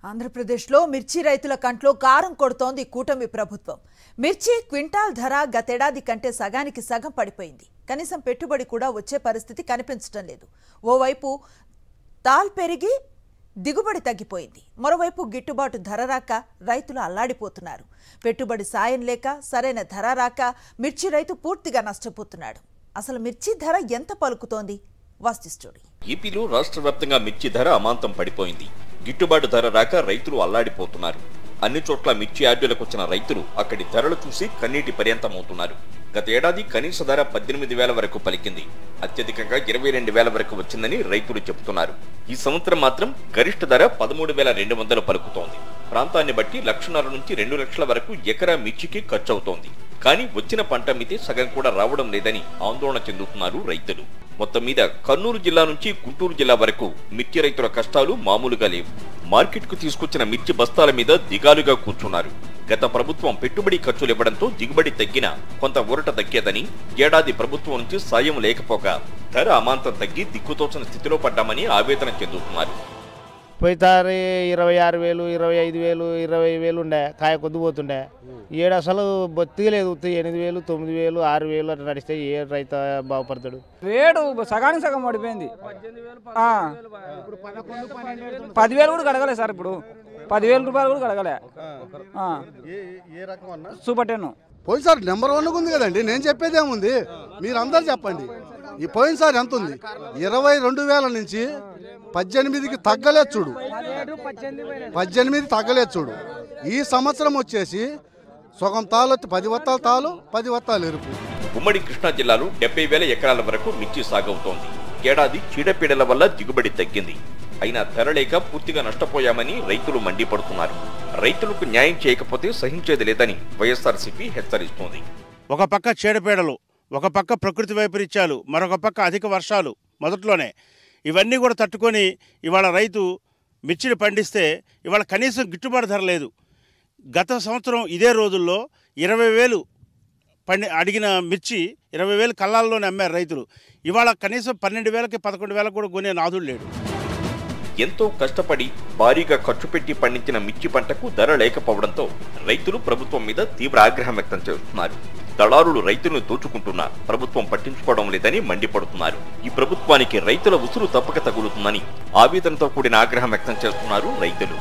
ఆంధ్రప్రదేశ్లో మిర్చి రైతుల కంట్లో కారం కొడుతోంది కూటమి ప్రభుత్వం. మిర్చి క్వింటాల్ ధర గతేడాది కంటే సగానికి సగం పడిపోయింది. కనీసం పెట్టుబడి కూడా వచ్చే పరిస్థితి కనిపించడం లేదు. ఓవైపు తాల్ పెరిగి దిగుబడి తగ్గిపోయింది. మరోవైపు గిట్టుబాటు ధర రాక రైతులు అల్లాడిపోతున్నారు. పెట్టుబడి సాయం లేక సరైన ధర రాక మిర్చి రైతు పూర్తిగా నష్టపోతున్నాడు. అసలు మిర్చి ధర ఎంత పలుకుతోంది? వాస్తు స్టోరీ. ఏపీలో రాష్ట్ర వ్యాప్తంగా మిర్చి ధర అమాంతం పడిపోయింది. గిట్టుబాటు ధర రాక రైతులు అల్లాడిపోతున్నారు. అన్ని చోట్ల మిర్చి యార్డులకు వచ్చిన రైతులు అక్కడి ధరలు చూసి కన్నీటి పర్యంతమవుతున్నారు. గత ఏడాది కనీస ధర 18,000 వరకు పలికింది. అత్యధికంగా 22,000 వరకు వచ్చిందని రైతులు చెబుతున్నారు. ఈ సంవత్సరం మాత్రం గరిష్ట ధర 13,200 పలుకుతోంది. ప్రాంతాన్ని బట్టి 1,50,000 నుంచి 2 లక్షల వరకు ఎకరా మిర్చికి ఖర్చవుతోంది. కానీ వచ్చిన పంట అమ్మితే సగం కూడా రావడం లేదని ఆందోళన చెందుతున్నారు రైతులు. మొత్తం మీద కర్నూలు జిల్లా నుంచి గుంటూరు జిల్లా వరకు మిర్చి రైతుల కష్టాలు మామూలుగా లేవు. మార్కెట్ కు తీసుకొచ్చిన మిర్చి బస్తాల మీద దిగాలుగా కూర్చున్నారు. గత ప్రభుత్వం పెట్టుబడి ఖర్చులు ఇవ్వడంతో దిగుబడి తగ్గినా కొంత ఊరట దక్కేదని, ఏడాది ప్రభుత్వం నుంచి సాయం లేకపోగా ధర అమాంతం తగ్గి దిక్కుతోచని స్థితిలో పడ్డామని ఆవేదన చెందుతున్నారు. పోయితారి 26,000, 25,000, 20,000 ఉండే కాయ కొద్ది పోతుండే. ఏడు అసలు బొత్తిగా లేదు. 8,000, 9,000, 6,000 అట్లా నడిస్తే ఏ రైతు బాగుపడతాడు? రేటు సగానికి సగం పడిపోయింది. 10,000 కూడా కడగలే సార్. ఇప్పుడు 10,000 రూపాయలు కూడా కడగలే. సూపర్ 10 పోయినసారి నెంబర్ 1 ఉంది కదండి. నేను చెప్పేది ఏముంది, మీరు అందరు చెప్పండి. ఈ పోయినసారి ఎంత ఉంది? 22,000 నుంచి 18కి తగ్గలేదు చూడు. 18 తగ్గలేదు చూడు. ఈ సంవత్సరం వచ్చేసి సగం తాలు 10 వత్తాలు తాలు, 10 వత్తాలు ఎరుపు. ఉమ్మడి కృష్ణా జిల్లాలో 70,000 ఎకరాల వరకు మిర్చి సాగవుతోంది. ఏడాది చీడపీడల వల్ల దిగుబడి తగ్గింది. అయినా ధర లేక పూర్తిగా నష్టపోయామని రైతులు మండిపడుతున్నారు. రైతులకు న్యాయం చేయకపోతే సహించేది లేదని వైఎస్ఆర్సీపీ హెచ్చరిస్తోంది. ఒక పక్క చీడపీడలు, ఒక పక్క ప్రకృతి వైపరీత్యాలు, మరొక పక్క అధిక వర్షాలు మొదట్లోనే ఇవన్నీ కూడా తట్టుకొని ఇవాళ రైతు మిర్చిని పండిస్తే ఇవాళ కనీసం గిట్టుబాటు ధర లేదు. గత సంవత్సరం ఇదే రోజుల్లో 20,000 అడిగిన మిర్చి 20,000 కళ్ళాల్లోనే అమ్మారు రైతులు. ఇవాళ కనీసం 12,000కి 11,000 కూడా కొనే నాదుడు లేడు. ఎంతో కష్టపడి భారీగా ఖర్చు పెట్టి పండించిన మిర్చి పంటకు ధర లేకపోవడంతో రైతులు ప్రభుత్వం మీద తీవ్ర ఆగ్రహం వ్యక్తం చేస్తున్నారు. దళారులు రైతులను దోచుకుంటున్నా ప్రభుత్వం పట్టించుకోవడం లేదని మండిపడుతున్నారు. ఈ ప్రభుత్వానికి రైతుల ఉసురు తప్పక తగులుతుందని ఆవేదనతో కూడిన ఆగ్రహం వ్యక్తం చేస్తున్నారు రైతులు.